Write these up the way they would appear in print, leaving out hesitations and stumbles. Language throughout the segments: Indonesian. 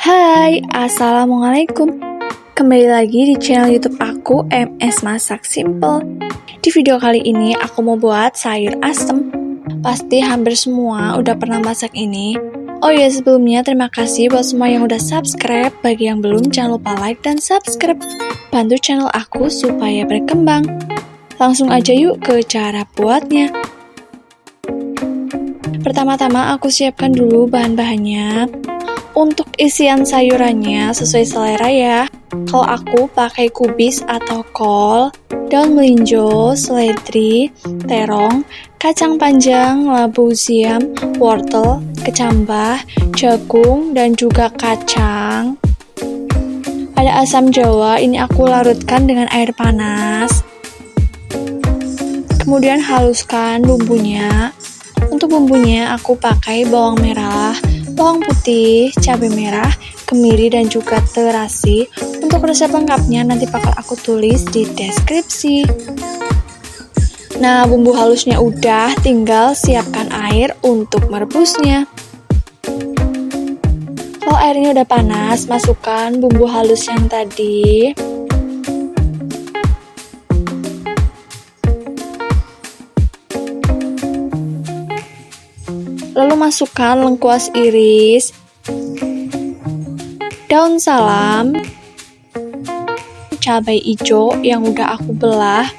Hai, Assalamualaikum. Kembali lagi di channel YouTube aku, MS Masak Simple. Di video kali ini aku mau buat sayur asem. Pasti hampir semua udah pernah masak ini. Oh ya, sebelumnya terima kasih buat semua yang udah subscribe. Bagi yang belum, jangan lupa like dan subscribe. Bantu channel aku supaya berkembang. Langsung aja yuk ke cara buatnya. Pertama-tama aku siapkan dulu bahan-bahannya. Untuk isian sayurannya sesuai selera ya. Kalau aku pakai kubis atau kol, daun melinjo, seledri, terong, kacang panjang, labu siam, wortel, kecambah, jagung, dan juga kacang. Ada asam jawa, ini aku larutkan dengan air panas. Kemudian haluskan bumbunya. Untuk bumbunya aku pakai bawang merah, bawang putih, cabai merah, kemiri, dan juga terasi. Untuk resep lengkapnya nanti bakal aku tulis di deskripsi. Nah, bumbu halusnya udah, tinggal siapkan air untuk merebusnya. Kalau airnya udah panas, masukkan bumbu halus yang tadi. Lalu masukkan lengkuas iris, daun salam, cabai hijau yang udah aku belah.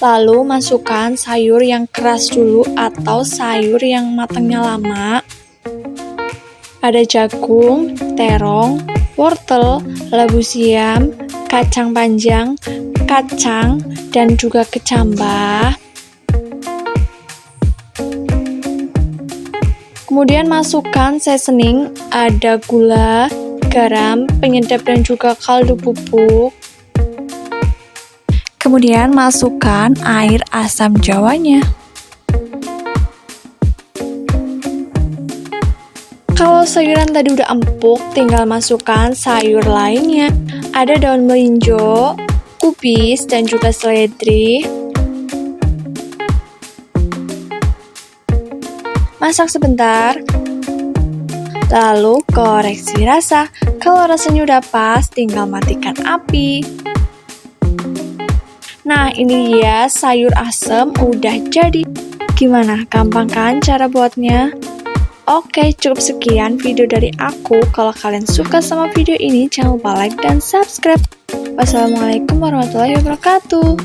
Lalu masukkan sayur yang keras dulu atau sayur yang matangnya lama. Ada jagung, terong, wortel, labu siam, kacang panjang, kacang, dan juga kecambah. Kemudian masukkan seasoning, ada gula, garam, penyedap, dan juga kaldu bubuk. Kemudian masukkan air asam jawanya. Kalau sayuran tadi udah empuk, tinggal masukkan sayur lainnya. Ada daun melinjo, kubis, dan juga seledri. Masak sebentar, lalu koreksi rasa. Kalau rasanya udah pas, tinggal matikan api. Nah, ini dia sayur asem udah jadi. Gimana, gampang kan cara buatnya? Oke, cukup sekian video dari aku. Kalau kalian suka sama video ini, jangan lupa like dan subscribe. Wassalamualaikum warahmatullahi wabarakatuh.